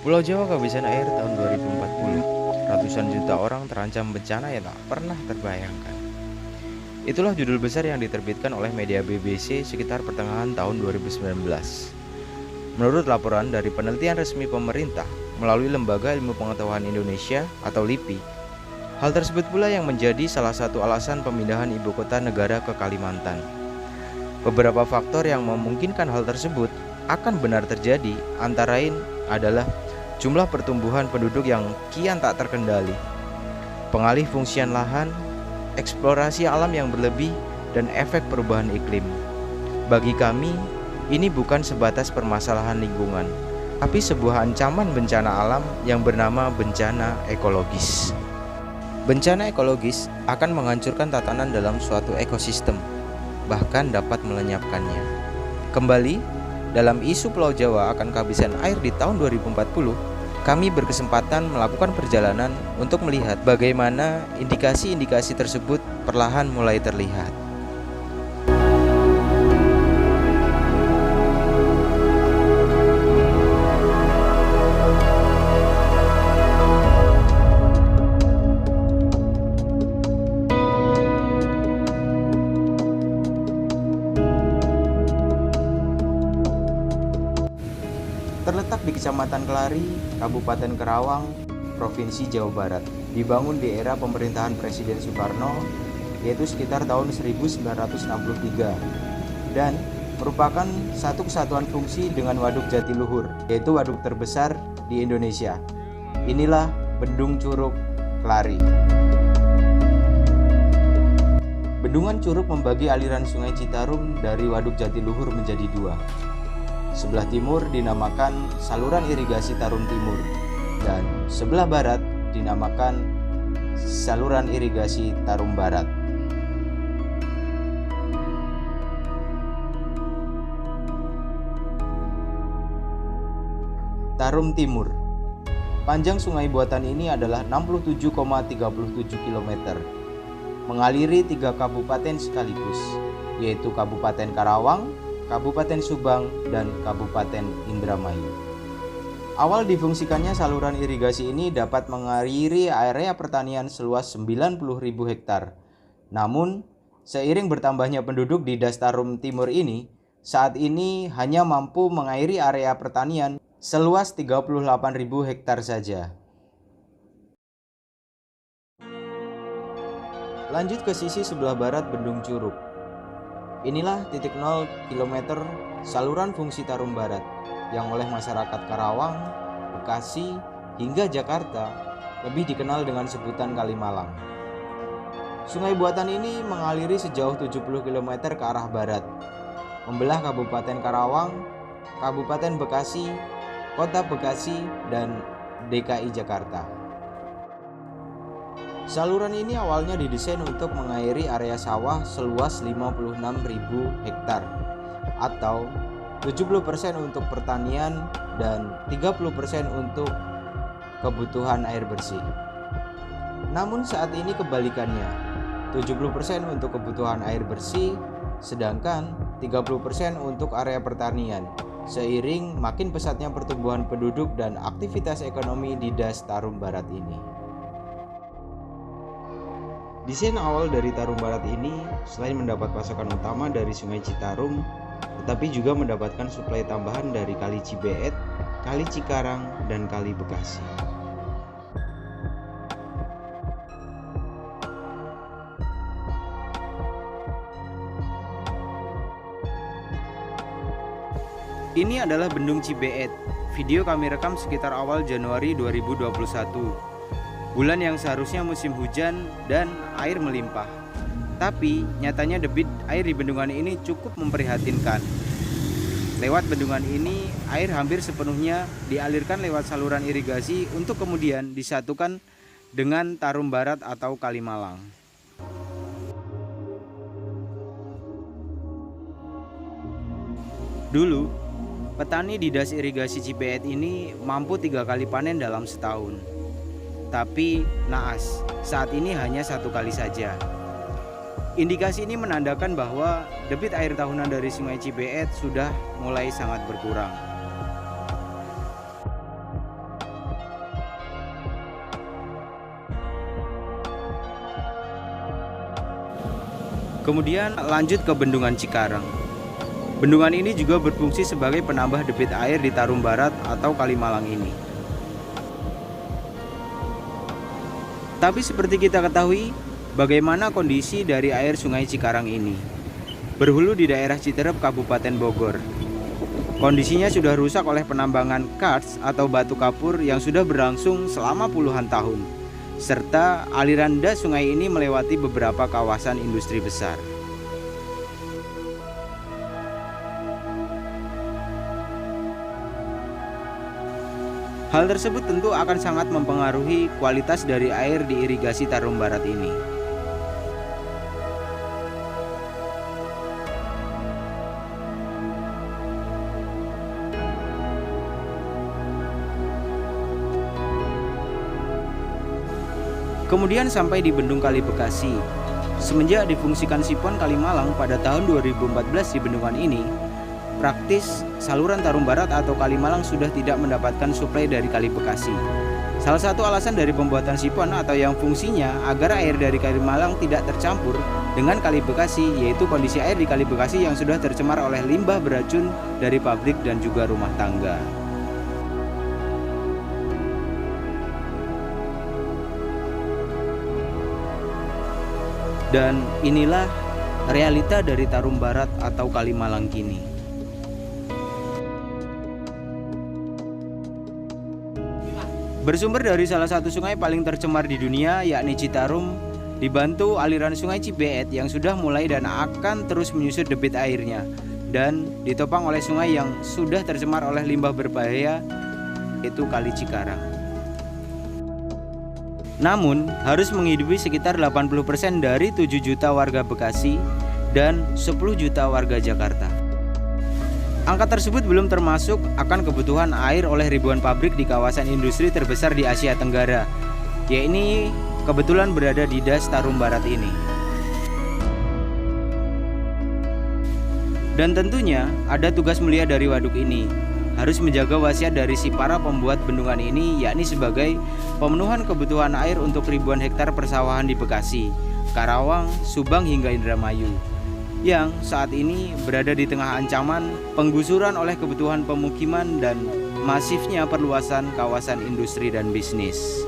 Pulau Jawa kehabisan air tahun 2040. Ratusan juta orang terancam bencana yang tak pernah terbayangkan. Itulah judul besar yang diterbitkan oleh media BBC sekitar pertengahan tahun 2019. Menurut laporan dari penelitian resmi pemerintah melalui Lembaga Ilmu Pengetahuan Indonesia atau LIPI, hal tersebut pula yang menjadi salah satu alasan pemindahan ibu kota negara ke Kalimantan. Beberapa faktor yang memungkinkan hal tersebut akan benar terjadi antara lain adalah jumlah pertumbuhan penduduk yang kian tak terkendali, pengalih fungsian lahan, eksplorasi alam yang berlebih, dan efek perubahan iklim. Bagi kami, ini bukan sebatas permasalahan lingkungan, tapi sebuah ancaman bencana alam yang bernama bencana ekologis. Bencana ekologis akan menghancurkan tatanan dalam suatu ekosistem, bahkan dapat melenyapkannya. Kembali, dalam isu Pulau Jawa akan kehabisan air di tahun 2040, kami berkesempatan melakukan perjalanan untuk melihat bagaimana indikasi-indikasi tersebut perlahan mulai terlihat. Terletak di Kecamatan Kelari, Kabupaten Karawang, Provinsi Jawa Barat. Dibangun di era pemerintahan Presiden Soekarno, yaitu sekitar tahun 1963, dan merupakan satu kesatuan fungsi dengan Waduk Jatiluhur, yaitu waduk terbesar di Indonesia. Inilah Bendung Curug Kelari. Bendungan Curug membagi aliran Sungai Citarum dari Waduk Jatiluhur menjadi dua. Sebelah timur dinamakan saluran irigasi Tarum Timur dan sebelah barat dinamakan saluran irigasi Tarum Barat. Tarum Timur. Panjang sungai buatan ini adalah 67,37 km. Mengaliri 3 kabupaten sekaligus, yaitu Kabupaten Karawang, Kabupaten Subang, dan Kabupaten Indramayu. Awal difungsikannya saluran irigasi ini dapat mengairi area pertanian seluas 90.000 hektar. Namun, seiring bertambahnya penduduk di Das Tarum Timur ini, saat ini hanya mampu mengairi area pertanian seluas 38.000 hektar saja. Lanjut ke sisi sebelah barat Bendung Curug. Inilah titik 0 km saluran fungsi Tarum Barat yang oleh masyarakat Karawang, Bekasi, hingga Jakarta lebih dikenal dengan sebutan Kalimalang. Sungai buatan ini mengaliri sejauh 70 km ke arah barat, membelah Kabupaten Karawang, Kabupaten Bekasi, Kota Bekasi, dan DKI Jakarta. Saluran ini awalnya didesain untuk mengairi area sawah seluas 56.000 hektar atau 70% untuk pertanian dan 30% untuk kebutuhan air bersih. Namun saat ini kebalikannya, 70% untuk kebutuhan air bersih sedangkan 30% untuk area pertanian, seiring makin pesatnya pertumbuhan penduduk dan aktivitas ekonomi di Das Tarum Barat ini. Desain awal dari Tarum Barat ini selain mendapat pasokan utama dari Sungai Citarum, tetapi juga mendapatkan suplai tambahan dari Kali Cibeet, Kali Cikarang, dan Kali Bekasi. Ini adalah Bendung Cibeet. Video kami rekam sekitar awal Januari 2021. Bulan yang seharusnya musim hujan dan air melimpah. Tapi nyatanya debit air di bendungan ini cukup memprihatinkan. Lewat bendungan ini, air hampir sepenuhnya dialirkan lewat saluran irigasi untuk kemudian disatukan dengan Tarum Barat atau Kalimalang. Dulu, petani di das irigasi Cibeet ini mampu 3 kali panen dalam setahun. Tapi naas, saat ini hanya 1 kali saja. Indikasi ini menandakan bahwa debit air tahunan dari Sungai Cibeet sudah mulai sangat berkurang. Kemudian lanjut ke Bendungan Cikarang. Bendungan ini juga berfungsi sebagai penambah debit air di Tarum Barat atau Kalimalang ini. Tapi seperti kita ketahui, bagaimana kondisi dari air Sungai Cikarang ini? Berhulu di daerah Citerep, Kabupaten Bogor. Kondisinya sudah rusak oleh penambangan karst atau batu kapur yang sudah berlangsung selama puluhan tahun. Serta aliran das sungai ini melewati beberapa kawasan industri besar. Hal tersebut tentu akan sangat mempengaruhi kualitas dari air di irigasi Tarum Barat ini. Kemudian sampai di Bendung Kali Bekasi. Semenjak difungsikan Sipon Kalimalang pada tahun 2014 di bendungan ini, praktis saluran Tarum Barat atau Kalimalang sudah tidak mendapatkan suplai dari Kali Bekasi. Salah satu alasan dari pembuatan Sipon atau yang fungsinya agar air dari Kalimalang tidak tercampur dengan Kali Bekasi, yaitu kondisi air di Kali Bekasi yang sudah tercemar oleh limbah beracun dari pabrik dan juga rumah tangga. Dan inilah realita dari Tarum Barat atau Kalimalang kini. Bersumber dari salah satu sungai paling tercemar di dunia, yakni Citarum, dibantu aliran Sungai Cibeet yang sudah mulai dan akan terus menyusut debit airnya, dan ditopang oleh sungai yang sudah tercemar oleh limbah berbahaya, yaitu Kali Cikarang. Namun, harus menghidupi sekitar 80% dari 7 juta warga Bekasi dan 10 juta warga Jakarta. Angka tersebut belum termasuk akan kebutuhan air oleh ribuan pabrik di kawasan industri terbesar di Asia Tenggara, yakni kebetulan berada di das Tarum Barat ini. Dan tentunya ada tugas mulia dari waduk ini, harus menjaga wasiat dari si para pembuat bendungan ini, yakni sebagai pemenuhan kebutuhan air untuk ribuan hektar persawahan di Bekasi, Karawang, Subang hingga Indramayu, yang saat ini berada di tengah ancaman penggusuran oleh kebutuhan pemukiman dan masifnya perluasan kawasan industri dan bisnis.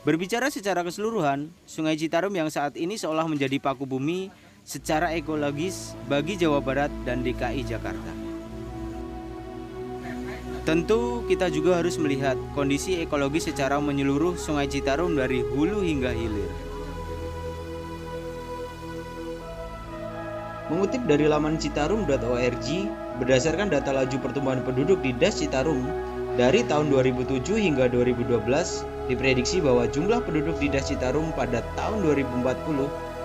Berbicara secara keseluruhan, Sungai Citarum yang saat ini seolah menjadi paku bumi secara ekologis bagi Jawa Barat dan DKI Jakarta. Tentu kita juga harus melihat kondisi ekologis secara menyeluruh Sungai Citarum dari hulu hingga hilir. Mengutip dari laman citarum.org, berdasarkan data laju pertumbuhan penduduk di das Citarum dari tahun 2007 hingga 2012, diprediksi bahwa jumlah penduduk di das Citarum pada tahun 2040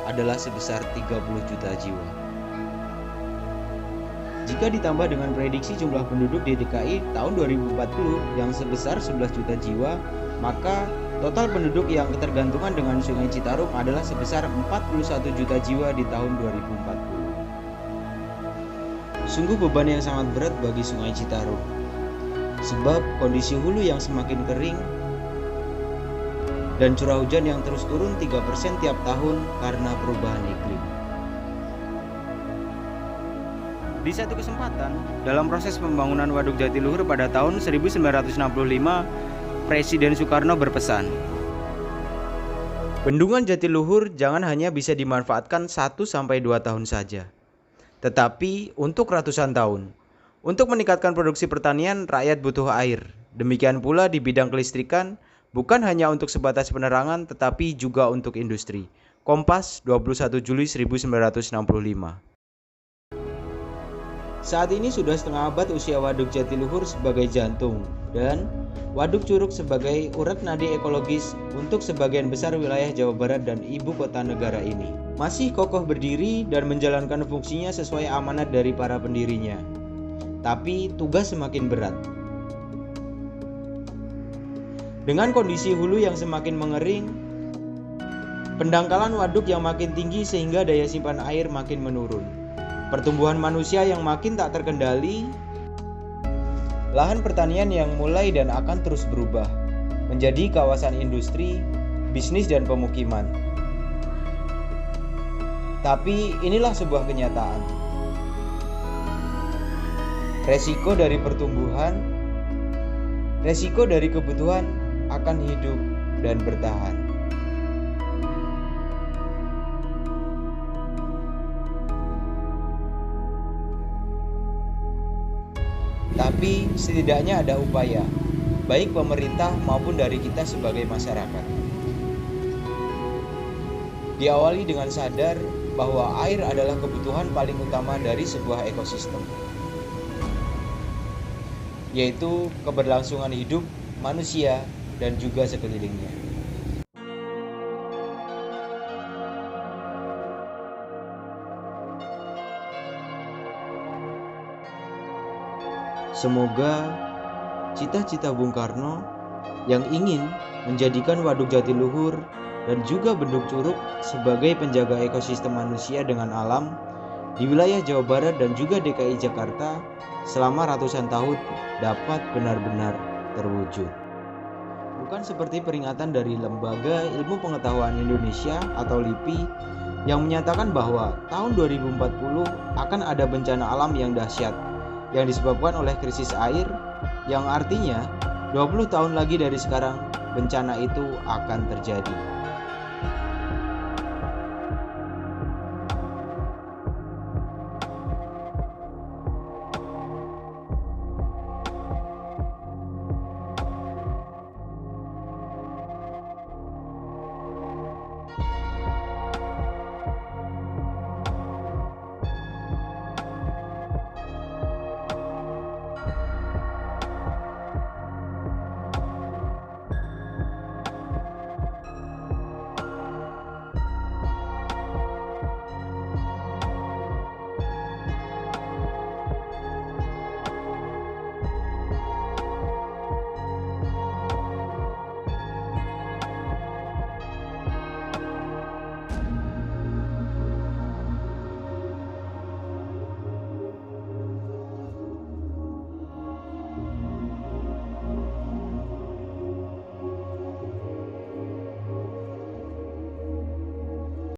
adalah sebesar 30 juta jiwa. Jika ditambah dengan prediksi jumlah penduduk di DKI tahun 2040 yang sebesar 11 juta jiwa, maka total penduduk yang ketergantungan dengan Sungai Citarum adalah sebesar 41 juta jiwa di tahun 2040. Sungguh beban yang sangat berat bagi Sungai Citarum, sebab kondisi hulu yang semakin kering dan curah hujan yang terus turun 3% tiap tahun karena perubahan iklim. Di satu kesempatan, dalam proses pembangunan Waduk Jatiluhur pada tahun 1965, Presiden Soekarno berpesan, "Bendungan Jatiluhur jangan hanya bisa dimanfaatkan 1-2 tahun saja, tetapi untuk ratusan tahun. Untuk meningkatkan produksi pertanian, rakyat butuh air. Demikian pula di bidang kelistrikan, bukan hanya untuk sebatas penerangan, tetapi juga untuk industri." Kompas, 21 Juli 1965. Saat ini sudah setengah abad usia Waduk Jatiluhur sebagai jantung dan Waduk Curug sebagai urat nadi ekologis untuk sebagian besar wilayah Jawa Barat dan ibu kota negara ini. Masih kokoh berdiri dan menjalankan fungsinya sesuai amanat dari para pendirinya. Tapi tugas semakin berat. Dengan kondisi hulu yang semakin mengering, pendangkalan waduk yang makin tinggi sehingga daya simpan air makin menurun, pertumbuhan manusia yang makin tak terkendali, lahan pertanian yang mulai dan akan terus berubah menjadi kawasan industri, bisnis, dan pemukiman. Tapi inilah sebuah kenyataan. Resiko dari pertumbuhan, resiko dari kebutuhan akan hidup dan bertahan. Tapi setidaknya ada upaya, baik pemerintah maupun dari kita sebagai masyarakat. Diawali dengan sadar bahwa air adalah kebutuhan paling utama dari sebuah ekosistem, yaitu keberlangsungan hidup manusia dan juga sekelilingnya. Semoga cita-cita Bung Karno yang ingin menjadikan Waduk Jatiluhur dan juga Bendung Curug sebagai penjaga ekosistem manusia dengan alam di wilayah Jawa Barat dan juga DKI Jakarta selama ratusan tahun dapat benar-benar terwujud. Bukan seperti peringatan dari Lembaga Ilmu Pengetahuan Indonesia atau LIPI yang menyatakan bahwa tahun 2040 akan ada bencana alam yang dahsyat yang disebabkan oleh krisis air, yang artinya 20 tahun lagi dari sekarang bencana itu akan terjadi.